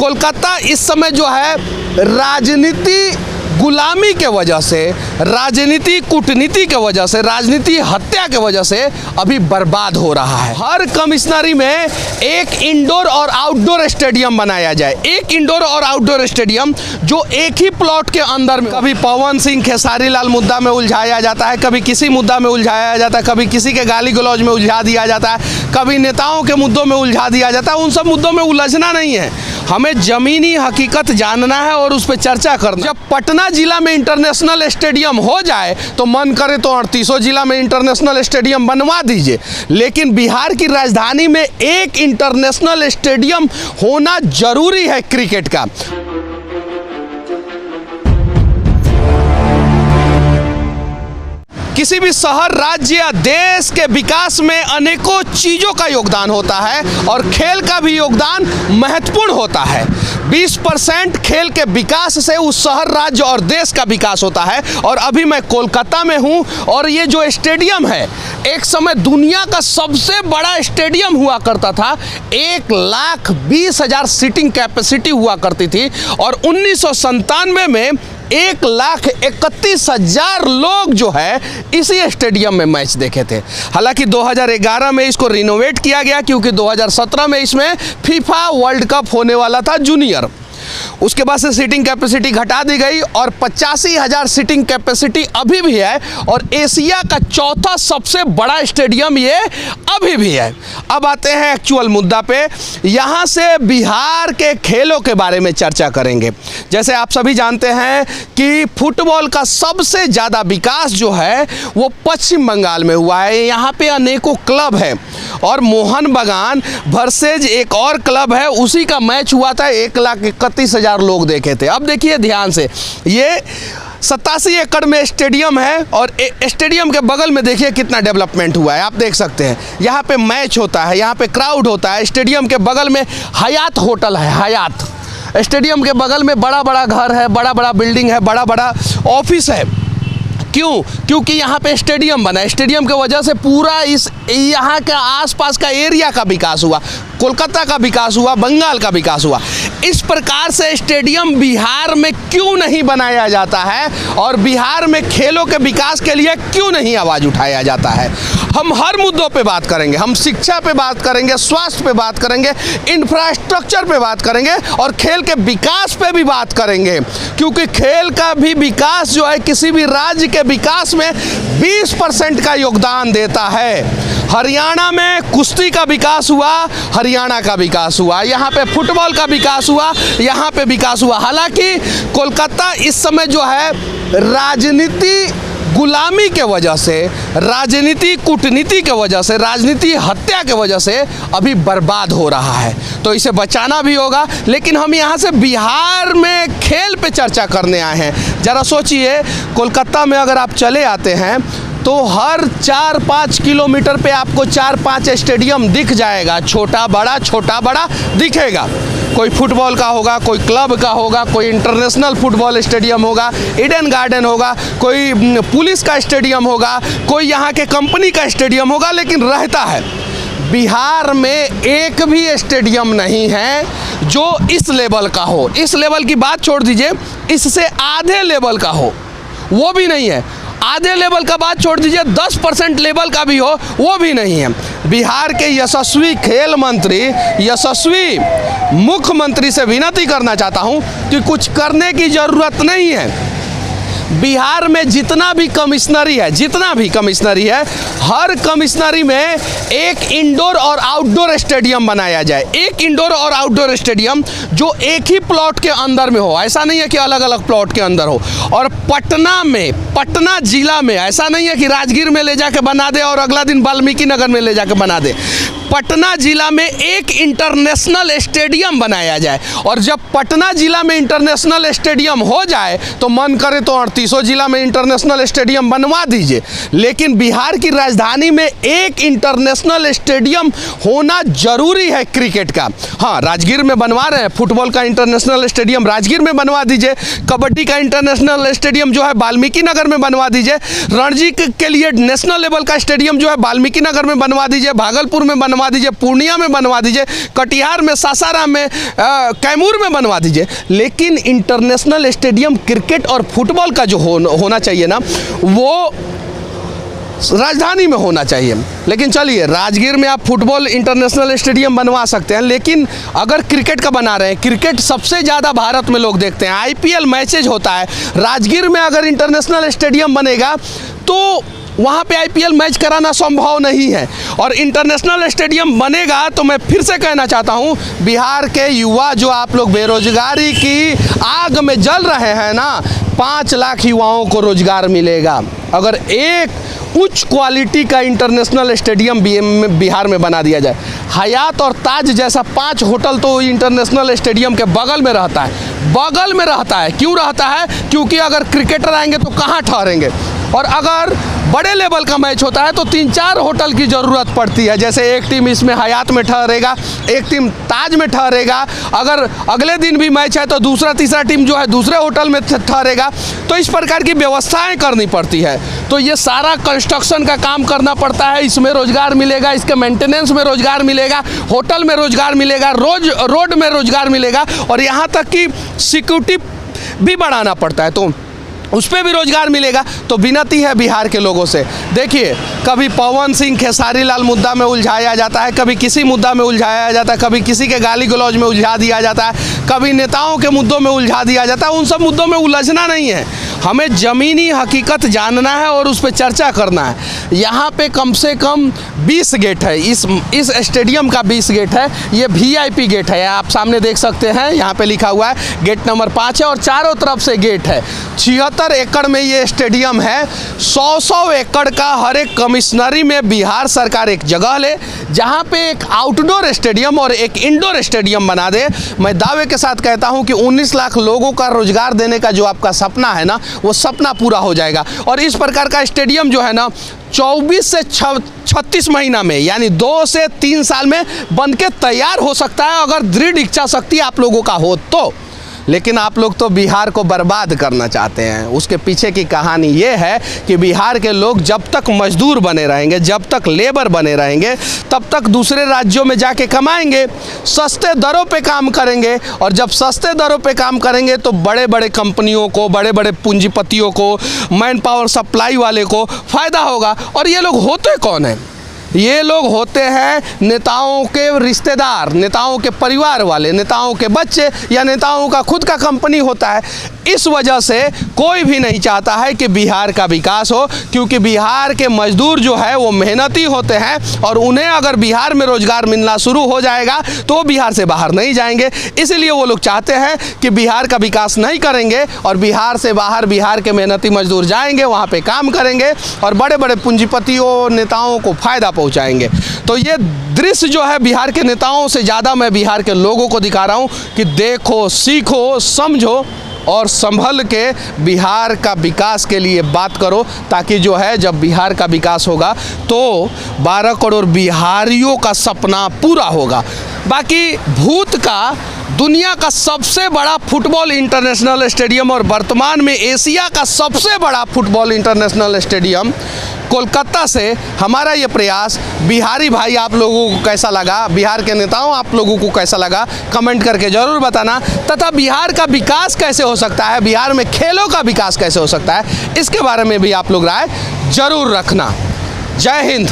कोलकाता इस समय जो है राजनीति गुलामी के वजह से, राजनीति कूटनीति के वजह से, राजनीति हत्या के वजह से अभी बर्बाद हो रहा है। हर कमिश्नरी में एक इंडोर और आउटडोर स्टेडियम बनाया जाए, एक इंडोर और आउटडोर स्टेडियम जो एक ही प्लॉट के अंदर में, कभी पवन सिंह खेसारी लाल मुद्दा में उलझाया जाता है, कभी किसी मुद्दा में उलझाया जाता है, कभी किसी के गाली गलौज में उलझा दिया जाता है, कभी नेताओं के मुद्दों में उलझा दिया जाता है। उन सब मुद्दों में उलझना नहीं है, हमें जमीनी हकीकत जानना है और उस पर चर्चा करना। जब पटना जिला में इंटरनेशनल स्टेडियम हो जाए तो मन करे तो 38 जिला में इंटरनेशनल स्टेडियम बनवा दीजिए, लेकिन बिहार की राजधानी में एक इंटरनेशनल स्टेडियम होना जरूरी है क्रिकेट का। किसी भी शहर, राज्य या देश के विकास में अनेकों चीज़ों का योगदान होता है और खेल का भी योगदान महत्वपूर्ण होता है। 20% खेल के विकास से उस शहर, राज्य और देश का विकास होता है। और अभी मैं कोलकाता में हूँ और ये जो स्टेडियम है, एक समय दुनिया का सबसे बड़ा स्टेडियम हुआ करता था। 1,20,000 सीटिंग कैपेसिटी हुआ करती थी और 1997 में 1,31,000 लोग जो है इसी स्टेडियम में मैच देखे थे। हालांकि 2011 में इसको रिनोवेट किया गया क्योंकि 2017 में इसमें फीफा वर्ल्ड कप होने वाला था जूनियर। उसके बाद से सीटिंग कैपेसिटी घटा दी गई और 85,000 सीटिंग कैपेसिटी अभी भी है और एशिया का चौथा सबसे बड़ा स्टेडियम ये अभी भी है। अब आते हैं एक्चुअल मुद्दा पे। यहाँ से बिहार के खेलों के बारे में चर्चा करेंगे। जैसे आप सभी जानते हैं कि फुटबॉल का सबसे ज़्यादा विकास जो है वो पश्चिम बंगाल में हुआ है। यहाँ पे अनेकों क्लब है और मोहन बागान वर्सेज एक और क्लब है, उसी का मैच हुआ था। 1,31,000 लोग देखे थे। अब देखिए ध्यान से, ये 87 एकड़ में स्टेडियम है और स्टेडियम के बगल में देखिए कितना डेवलपमेंट हुआ है। आप देख सकते हैं यहाँ पे मैच होता है, यहाँ पे क्राउड होता है। स्टेडियम के बगल में हयात होटल है, हयात। स्टेडियम के बगल में बड़ा बड़ा घर है, बड़ा बड़ा बिल्डिंग है, बड़ा बड़ा ऑफिस है। क्यों? क्योंकि यहाँ पे स्टेडियम बना है। स्टेडियम की वजह से पूरा इस यहाँ के आसपास का एरिया का विकास हुआ, कोलकाता का विकास हुआ, बंगाल का विकास हुआ। इस प्रकार से स्टेडियम बिहार में क्यों नहीं बनाया जाता है और बिहार में खेलों के विकास के लिए क्यों नहीं आवाज़ उठाया जाता है? हम हर मुद्दों पे बात करेंगे। हम शिक्षा पे बात करेंगे, स्वास्थ्य पे बात करेंगे, इंफ्रास्ट्रक्चर पे बात करेंगे और खेल के विकास पे भी बात करेंगे, क्योंकि खेल का भी विकास जो है किसी भी राज्य के विकास में 20% का योगदान देता है। हरियाणा में कुश्ती का विकास हुआ, हरियाणा का विकास हुआ। यहाँ पे फुटबॉल का विकास हुआ, यहाँ पे विकास हुआ। हालांकि कोलकाता इस समय जो है राजनीति गुलामी के वजह से, राजनीति कूटनीति के वजह से, राजनीति हत्या के वजह से अभी बर्बाद हो रहा है। तो इसे बचाना भी होगा। लेकिन हम यहाँ से बिहार में खेल पे चर्चा करने आए हैं। ज़रा सोचिए, कोलकाता में अगर आप चले आते हैं तो हर 4-5 किलोमीटर पे आपको 4-5 स्टेडियम दिख जाएगा। छोटा बड़ा दिखेगा। कोई फुटबॉल का होगा, कोई क्लब का होगा, कोई इंटरनेशनल फुटबॉल स्टेडियम होगा, ईडन गार्डन होगा, कोई पुलिस का स्टेडियम होगा, कोई यहाँ के कंपनी का स्टेडियम होगा। लेकिन रहता है बिहार में एक भी स्टेडियम नहीं है जो इस लेवल का हो। इस लेवल की बात छोड़ दीजिए, इससे आधे लेवल का हो, वो भी नहीं है। आधे लेवल का बात छोड़ दीजिए, 10% लेवल का भी हो, वो भी नहीं है। बिहार के यशस्वी खेल मंत्री, यशस्वी मुख्यमंत्री से विनती करना चाहता हूं कि कुछ करने की ज़रूरत नहीं है। बिहार में जितना भी कमिश्नरी है, हर कमिश्नरी में एक इंडोर और आउटडोर स्टेडियम बनाया जाए। एक इंडोर और आउटडोर स्टेडियम जो एक ही प्लॉट के अंदर में हो। ऐसा नहीं है कि अलग अलग प्लॉट के अंदर हो। और पटना जिला में ऐसा नहीं है कि राजगीर में ले जाके बना दे और अगला दिन वाल्मीकि नगर में ले जाके बना दे। पटना जिला में एक इंटरनेशनल स्टेडियम बनाया जाए। और जब पटना जिला में इंटरनेशनल स्टेडियम हो जाए तो मन करे तो 38 जिला में इंटरनेशनल स्टेडियम बनवा दीजिए, लेकिन बिहार की राजधानी में एक इंटरनेशनल स्टेडियम होना जरूरी है क्रिकेट का। हाँ, राजगीर में बनवा रहे हैं, फुटबॉल का इंटरनेशनल स्टेडियम राजगीर में बनवा दीजिए, कबड्डी का इंटरनेशनल स्टेडियम जो है वाल्मीकि नगर में बनवा दीजिए, रणजी के लिए नेशनल लेवल का स्टेडियम जो है वाल्मीकि नगर में बनवा दीजिए, भागलपुर में बनवा बनवा दीजिए, पूर्णिया में बनवा दीजिए, कटिहार में, सासाराम में, कैमूर में बनवा दीजिए, लेकिन इंटरनेशनल स्टेडियम क्रिकेट और फुटबॉल का जो होना चाहिए ना, वो राजधानी में होना चाहिए। लेकिन चलिए, राजगीर में आप फुटबॉल इंटरनेशनल स्टेडियम बनवा सकते हैं, लेकिन अगर क्रिकेट का बना रहे हैं, क्रिकेट सबसे ज़्यादा भारत में लोग देखते हैं, आईपीएल मैचेज होता है, राजगीर में अगर इंटरनेशनल स्टेडियम बनेगा तो वहाँ पे आईपीएल मैच कराना संभव नहीं है। और इंटरनेशनल स्टेडियम बनेगा तो मैं फिर से कहना चाहता हूँ, बिहार के युवा जो आप लोग बेरोजगारी की आग में जल रहे हैं ना, 5 लाख युवाओं को रोजगार मिलेगा अगर एक उच्च क्वालिटी का इंटरनेशनल स्टेडियम बिहार में बना दिया जाए। हयात और ताज जैसा 5 होटल तो इंटरनेशनल स्टेडियम के बगल में रहता है, बगल में रहता है। क्यों रहता है? क्योंकि अगर क्रिकेटर आएंगे तो कहाँ ठहरेंगे, और अगर बड़े लेवल का मैच होता है तो 3-4 होटल की ज़रूरत पड़ती है। जैसे एक टीम इसमें हयात में ठहरेगा, एक टीम ताज में ठहरेगा, अगर अगले दिन भी मैच है तो दूसरा तीसरा टीम जो है दूसरे होटल में ठहरेगा। तो इस प्रकार की व्यवस्थाएं करनी पड़ती है। तो ये सारा कंस्ट्रक्शन का काम करना पड़ता है, इसमें रोजगार मिलेगा, इसके मेंटेनेंस में रोजगार मिलेगा, होटल में रोजगार मिलेगा, रोड में रोजगार मिलेगा, और यहाँ तक कि सिक्योरिटी भी बढ़ाना पड़ता है, तो उस पर भी रोजगार मिलेगा। तो विनती है बिहार के लोगों से, देखिए, कभी पवन सिंह खेसारी लाल मुद्दा में उलझाया जाता है, कभी किसी मुद्दा में उलझाया जाता है, कभी किसी के गाली गलौज में उलझा दिया जाता है, कभी नेताओं के मुद्दों में उलझा दिया जाता है। उन सब मुद्दों में उलझना नहीं है, हमें ज़मीनी हकीकत जानना है और उस पर चर्चा करना है। यहाँ पे कम से कम 20 गेट है, इस स्टेडियम का 20 गेट है, ये VIP गेट है, आप सामने देख सकते हैं, यहाँ पे लिखा हुआ है गेट नंबर 5 है, और चारों तरफ से गेट है। 76 एकड़ में ये स्टेडियम है। 100 एकड़ का हर एक कमिश्नरी में बिहार सरकार एक जगह ले, जहाँ पे एक आउटडोर स्टेडियम और एक इंडोर स्टेडियम बना दे। मैं दावे के साथ कहता हूँ कि 19 लाख लोगों का रोजगार देने का जो आपका सपना है ना, वो सपना पूरा हो जाएगा। और इस प्रकार का स्टेडियम जो है ना, 24 से 36 महीना में, यानी 2 से 3 साल में बनके तैयार हो सकता है, अगर दृढ़ इच्छा शक्ति आप लोगों का हो तो। लेकिन आप लोग तो बिहार को बर्बाद करना चाहते हैं। उसके पीछे की कहानी ये है कि बिहार के लोग जब तक मजदूर बने रहेंगे, जब तक लेबर बने रहेंगे, तब तक दूसरे राज्यों में जाके कमाएंगे, सस्ते दरों पे काम करेंगे, और जब सस्ते दरों पे काम करेंगे तो बड़े बड़े कंपनियों को, बड़े बड़े पूंजीपतियों को, मैन पावर सप्लाई वाले को फ़ायदा होगा। और ये लोग होते कौन हैं? ये लोग होते हैं नेताओं के रिश्तेदार, नेताओं के परिवार वाले, नेताओं के बच्चे, या नेताओं का खुद का कंपनी होता है। इस वजह से कोई भी नहीं चाहता है कि बिहार का विकास हो, क्योंकि बिहार के मजदूर जो है वो मेहनती होते हैं, और उन्हें अगर बिहार में रोजगार मिलना शुरू हो जाएगा तो बिहार से बाहर नहीं जाएंगे। इसलिए वो लोग चाहते हैं कि बिहार का विकास नहीं करेंगे, और बिहार से बाहर बिहार के मेहनती मजदूर जाएंगे, वहाँ पे काम करेंगे, और बड़े बड़े पूंजीपतियों, नेताओं को फ़ायदा पहुँचाएंगे। तो ये दृश्य जो है बिहार के नेताओं से ज़्यादा मैं बिहार के लोगों को दिखा रहा हूँ कि देखो, सीखो, समझो और संभल के बिहार का विकास के लिए बात करो, ताकि जो है जब बिहार का विकास होगा तो 12 करोड़ बिहारियों का सपना पूरा होगा। बाकी भूत का दुनिया का सबसे बड़ा फुटबॉल इंटरनेशनल स्टेडियम और वर्तमान में एशिया का सबसे बड़ा फुटबॉल इंटरनेशनल स्टेडियम कोलकाता से हमारा ये प्रयास, बिहारी भाई आप लोगों को कैसा लगा, बिहार के नेताओं आप लोगों को कैसा लगा, कमेंट करके ज़रूर बताना। तथा बिहार का विकास कैसे हो सकता है, बिहार में खेलों का विकास कैसे हो सकता है, इसके बारे में भी आप लोग राय ज़रूर रखना। जय हिंद।